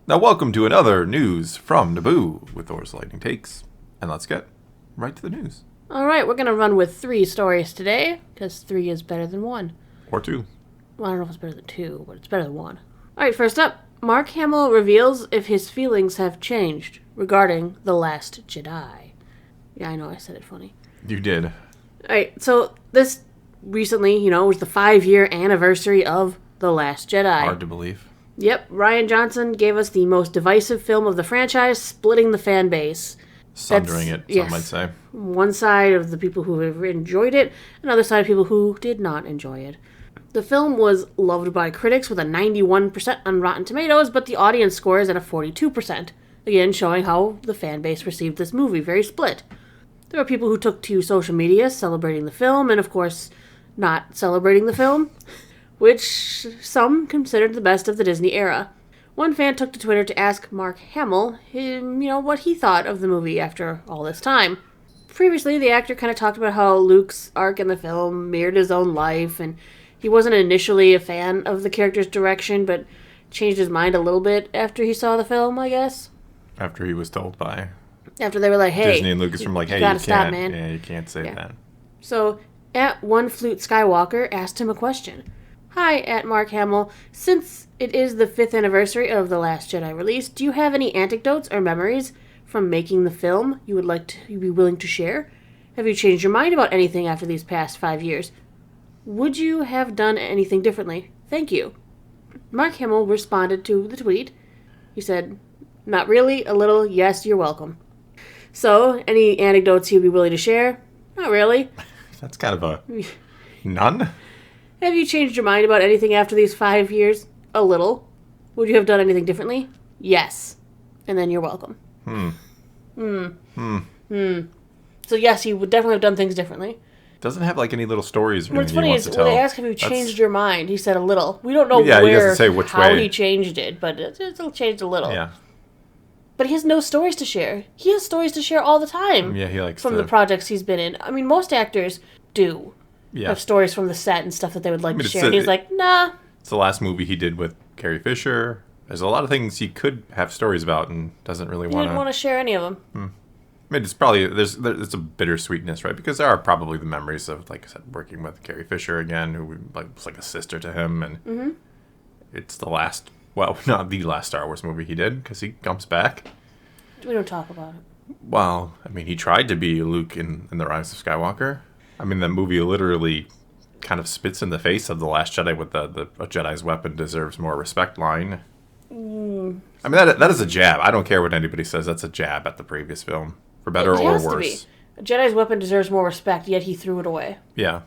Now, welcome to another news from Naboo with Thor's Lightning Takes. And let's get right to the news. All right, we're going to run with 3 stories today, because 3 is better than 1. Or 2. Well, I don't know if it's better than 2, but it's better than 1. All right, first up, Mark Hamill reveals if his feelings have changed regarding The Last Jedi. Yeah, I know, I said it funny. You did. All right, so this recently, was the 5-year anniversary of The Last Jedi. Hard to believe. Yep, Rian Johnson gave us the most divisive film of the franchise, splitting the fan base. Sundering it, some might say. One side of the people who have enjoyed it, another side of people who did not enjoy it. The film was loved by critics with a 91% on Rotten Tomatoes, but the audience score is at a 42%. Again, showing how the fan base received this movie, very split. There were people who took to social media celebrating the film, and of course, not celebrating the film, which some considered the best of the Disney era. One fan took to Twitter to ask Mark Hamill, what he thought of the movie after all this time. Previously, the actor kind of talked about how Luke's arc in the film mirrored his own life, and he wasn't initially a fan of the character's direction, but changed his mind a little bit after he saw the film, I guess. After he was told by After they were like, hey, Disney and Lucasfilm, hey, you gotta stop, can't. man. Yeah, you can't say that. So, @One Flute Skywalker asked him a question. Hi, @Mark Hamill. Since it is the 5th anniversary of The Last Jedi release, do you have any anecdotes or memories from making the film you would be willing to share? Have you changed your mind about anything after these past 5 years? Would you have done anything differently? Thank you. Mark Hamill responded to the tweet. He said, not really, a little, yes, you're welcome. So, any anecdotes you'd be willing to share? Not really. That's kind of a none. Have you changed your mind about anything after these 5 years? A little. Would you have done anything differently? Yes. And then you're welcome. So yes, he would definitely have done things differently. Doesn't have any little stories or What's anything he funny wants is to tell. when they ask have you changed your mind, he said a little. We don't know he doesn't say which how way. he changed it, but it's changed a little. Yeah. But he has no stories to share. He has stories to share all the time. Yeah, he likes from the projects he's been in. I mean, most actors do have stories from the set and stuff that they would like to share. And he's like, nah. It's the last movie he did with Carrie Fisher. There's a lot of things he could have stories about and doesn't really want to. He didn't want to share any of them. I mean, it's probably there's a bittersweetness, right? Because there are probably the memories of, like I said, working with Carrie Fisher again, who was like a sister to him, and it's the last, well, not the last Star Wars movie he did, because he comes back. We don't talk about it. Well, I mean, he tried to be Luke in The Rise of Skywalker. I mean, that movie literally kind of spits in the face of The Last Jedi with the a Jedi's weapon deserves more respect line. I mean, that is a jab. I don't care what anybody says. That's a jab at the previous film, for better or worse. To be. A Jedi's weapon deserves more respect, yet he threw it away. Yeah.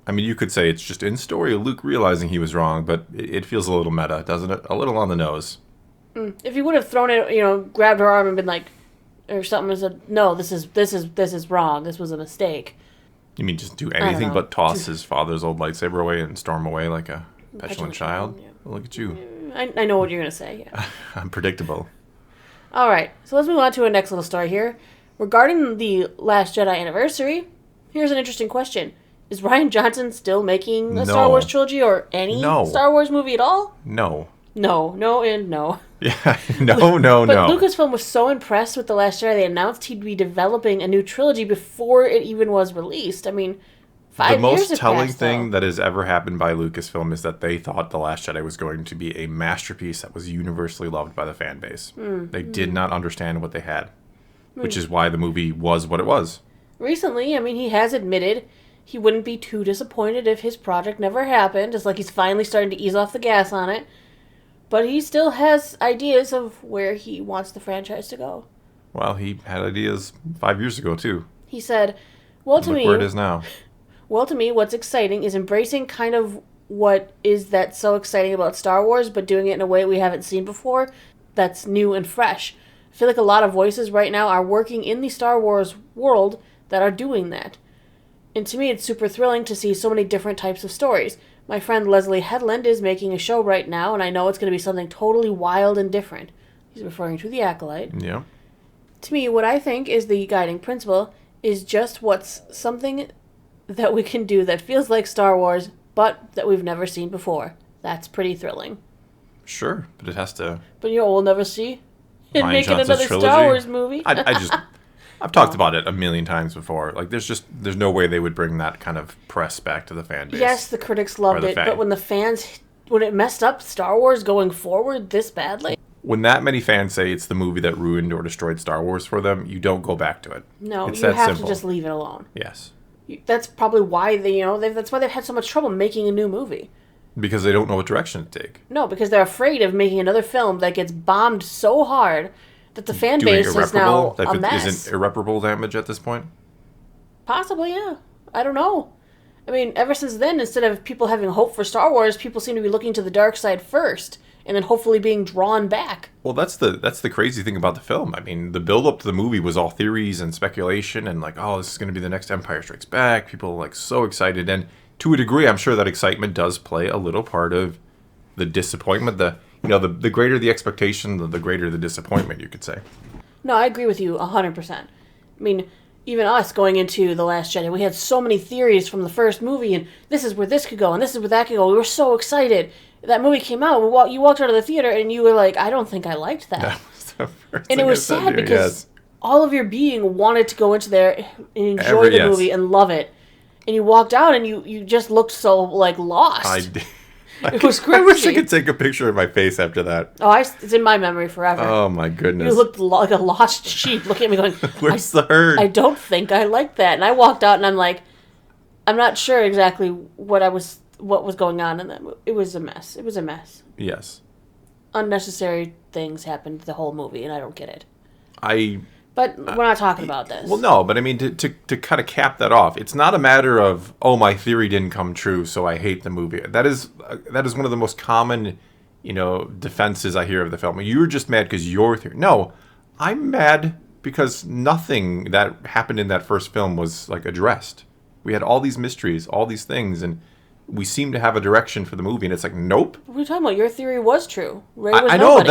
I mean, you could say it's just in story Luke realizing he was wrong, but it feels a little meta, doesn't it? A little on the nose. If he would have thrown it, grabbed her arm and been like, or something, and said, "No, this is wrong. This was a mistake." You mean just do anything but toss his father's old lightsaber away and storm away like a petulant child? Yeah. Well, look at you. I know what you're gonna say. Yeah. I'm predictable. All right, so let's move on to our next little story here. Regarding the Last Jedi anniversary, here's an interesting question. Is Rian Johnson still making a Star Wars trilogy or any Star Wars movie at all? No. No, and no. Yeah, no. But Lucasfilm was so impressed with The Last Jedi, they announced he'd be developing a new trilogy before it even was released. I mean, 5 years The most have telling passed, thing that has ever happened by Lucasfilm is that they thought The Last Jedi was going to be a masterpiece that was universally loved by the fan base. They did not understand what they had, which is why the movie was what it was. Recently, I mean, he has admitted he wouldn't be too disappointed if his project never happened. It's like he's finally starting to ease off the gas on it. But he still has ideas of where he wants the franchise to go. Well, he had ideas 5 years ago, too. He said, look where it is now. Well, to me, what's exciting is embracing kind of what is that so exciting about Star Wars, but doing it in a way we haven't seen before that's new and fresh. I feel like a lot of voices right now are working in the Star Wars world that are doing that. And to me, it's super thrilling to see so many different types of stories. My friend Leslie Headland is making a show right now, and I know it's going to be something totally wild and different. He's referring to The Acolyte. Yeah. To me, what I think is the guiding principle is just what's something that we can do that feels like Star Wars, but that we've never seen before. That's pretty thrilling. Sure, but it has to. But we'll never see it Rian making Johnson's another trilogy? Star Wars movie. I've talked about it a million times before. Like, there's no way they would bring that kind of press back to the fan base. Yes, the critics loved it, but when it messed up Star Wars going forward this badly. When that many fans say it's the movie that ruined or destroyed Star Wars for them, you don't go back to it. No, it's you that have simple. to just leave it alone. Yes. That's probably why that's why they've had so much trouble making a new movie. Because they don't know what direction to take. No, because they're afraid of making another film that gets bombed so hard that the fan base is now a mess. Isn't irreparable damage at this point? Possibly, yeah. I don't know. I mean, ever since then, instead of people having hope for Star Wars, people seem to be looking to the dark side first, and then hopefully being drawn back. Well, that's the crazy thing about the film. I mean, the build-up to the movie was all theories and speculation, and like, oh, this is going to be the next Empire Strikes Back. People are like so excited, and to a degree, I'm sure that excitement does play a little part of the disappointment. The greater the expectation, the greater the disappointment, you could say. No, I agree with you 100%. I mean, even us going into The Last Jedi, we had so many theories from the first movie, and this is where this could go, and this is where that could go. We were so excited. That movie came out, you walked out of the theater, and you were like, I don't think I liked that. That was the first and thing it was I said sad to you, because all of your being wanted to go into there and enjoy the movie and love it. And you walked out, and you just looked so, like, lost. I did. It was crazy. I wish I could take a picture of my face after that. Oh, it's in my memory forever. Oh, my goodness. You looked like a lost sheep looking at me going, Where's the herd? I don't think I like that. And I walked out and I'm like, I'm not sure exactly what was going on in that movie. It was a mess. It was a mess. Yes. Unnecessary things happened the whole movie, and I don't get it. But we're not talking about this. Well, no, but I mean, to kind of cap that off, it's not a matter of, oh, my theory didn't come true, so I hate the movie. That is one of the most common, defenses I hear of the film. You're just mad because your theory. No, I'm mad because nothing that happened in that first film was, like, addressed. We had all these mysteries, all these things, and we seem to have a direction for the movie, and it's like, nope. What are you talking about? Your theory was true. Rey was I know, nobody.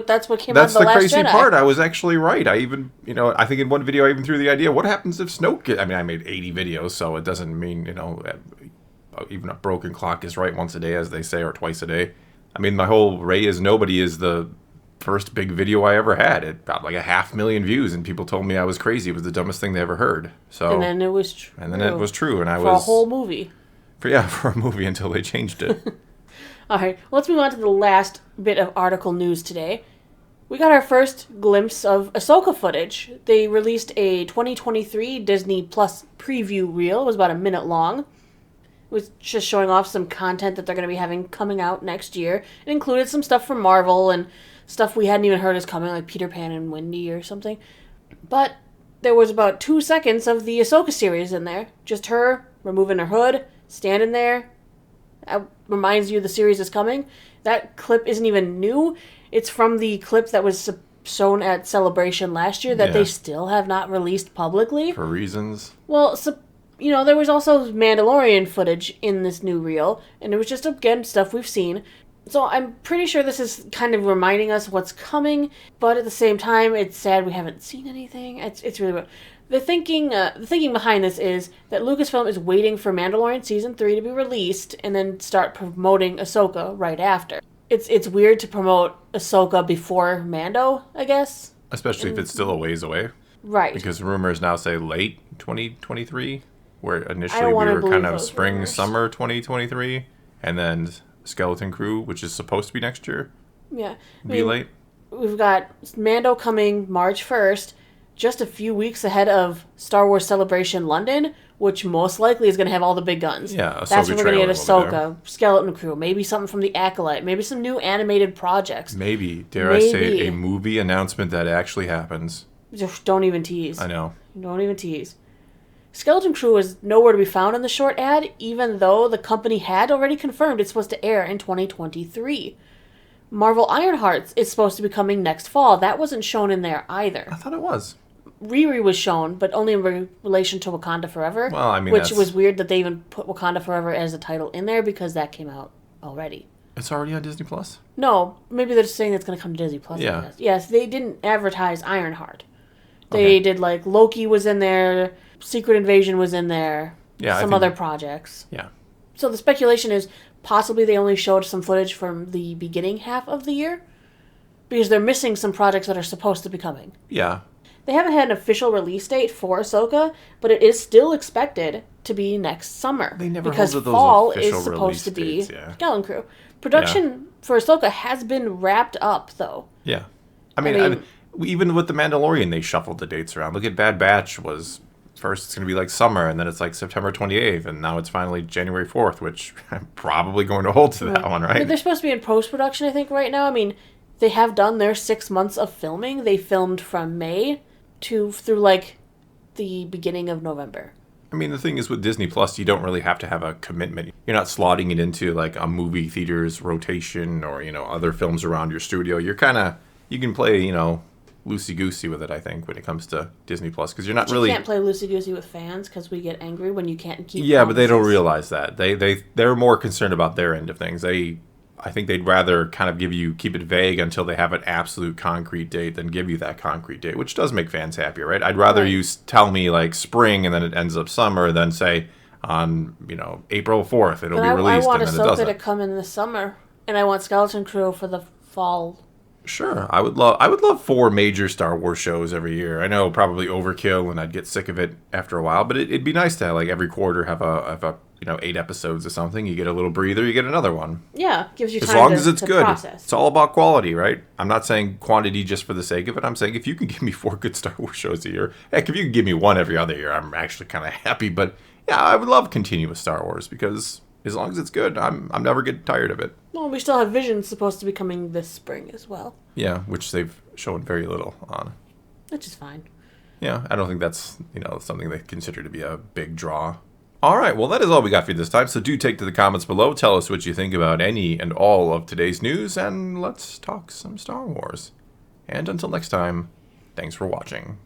that's what came out of The Last Jedi. That's the crazy part. I was actually right. I even, I think in one video I even threw the idea, what happens if Snoke... I mean, I made 80 videos, so it doesn't mean, even a broken clock is right once a day, as they say, or twice a day. I mean, my whole Rey is nobody is the first big video I ever had. It got like 500,000 views, and people told me I was crazy. It was the dumbest thing they ever heard. So, and then it was true. And then it was true, and I for was... For a whole movie. For a movie until they changed it. All right, let's move on to the last bit of article news today. We got our first glimpse of Ahsoka footage. They released a 2023 Disney Plus preview reel. It was about a minute long. It was just showing off some content that they're going to be having coming out next year. It included some stuff from Marvel and stuff we hadn't even heard is coming, like Peter Pan and Wendy or something. But there was about 2 seconds of the Ahsoka series in there. Just her removing her hood, standing there. That reminds you the series is coming. That clip isn't even new. It's from the clip that was shown at Celebration last year that they still have not released publicly. For reasons. Well, there was also Mandalorian footage in this new reel, and it was just, again, stuff we've seen. So I'm pretty sure this is kind of reminding us what's coming, but at the same time, it's sad we haven't seen anything. It's really weird. The thinking behind this is that Lucasfilm is waiting for Mandalorian Season 3 to be released and then start promoting Ahsoka right after. It's weird to promote Ahsoka before Mando, I guess. Especially if it's still a ways away. Right. Because rumors now say late 2023, where initially we were kind of spring, summer 2023, and then Skeleton Crew, which is supposed to be next year. Yeah. Late. We've got Mando coming March 1st. Just a few weeks ahead of Star Wars Celebration London, which most likely is going to have all the big guns. Yeah, Ahsoka. That's when we're going to get Ahsoka, Skeleton Crew, maybe something from the Acolyte, maybe some new animated projects. Maybe. Dare I say a movie announcement that actually happens. Just don't even tease. I know. Don't even tease. Skeleton Crew is nowhere to be found in the short ad, even though the company had already confirmed it's supposed to air in 2023. Marvel Ironhearts is supposed to be coming next fall. That wasn't shown in there either. I thought it was. Riri was shown, but only in relation to Wakanda Forever. Well, I mean, which was weird that they even put Wakanda Forever as a title in there because that came out already. It's already on Disney Plus? No, maybe they're just saying it's going to come to Disney Plus. Yeah. Yes, they didn't advertise Ironheart. They did like Loki was in there, Secret Invasion was in there, some other projects. Yeah. So the speculation is possibly they only showed some footage from the beginning half of the year because they're missing some projects that are supposed to be coming. Yeah. They haven't had an official release date for Ahsoka, but it is still expected to be next summer. They never because hold those fall official is supposed to be dates, yeah. Skeleton Crew. Production for Ahsoka has been wrapped up, though. Yeah. I mean, even with The Mandalorian, they shuffled the dates around. Look at Bad Batch was... First, it's going to be like summer, and then it's like September 28th, and now it's finally January 4th, which I'm probably going to hold to that one, right? I mean, they're supposed to be in post-production, I think, right now. I mean, they have done their 6 months of filming. They filmed from May through, like, the beginning of November. I mean, the thing is with Disney Plus, you don't really have to have a commitment. You're not slotting it into, like, a movie theater's rotation or, other films around your studio. You can play, loosey-goosey with it, I think, when it comes to Disney Plus, because you're not really... You can't play loosey-goosey with fans because we get angry when you can't keep... Yeah, but they don't realize that. They're more concerned about their end of things. I think they'd rather kind of keep it vague until they have an absolute concrete date than give you that concrete date, which does make fans happier, right? I'd rather you tell me, like, spring and then it ends up summer than say on, April 4th it'll be released and then it doesn't. I want Ahsoka to come in the summer, and I want Skeleton Crew for the fall. Sure, I would love 4 major Star Wars shows every year. I know probably overkill, and I'd get sick of it after a while. But it'd be nice to have, like, every quarter have a 8 episodes or something. You get a little breather, you get another one. Yeah, gives you time as long as it's good. Process. It's all about quality, right? I'm not saying quantity just for the sake of it. I'm saying if you can give me 4 good Star Wars shows a year, heck, if you can give me 1 every other year, I'm actually kind of happy. But yeah, I would love continuous Star Wars because as long as it's good, I'm never getting tired of it. Well, we still have Vision supposed to be coming this spring as well. Yeah, which they've shown very little on. Which is fine. Yeah, I don't think that's, something they consider to be a big draw. All right, well, that is all we got for you this time, so do take to the comments below. Tell us what you think about any and all of today's news, and let's talk some Star Wars. And until next time, thanks for watching.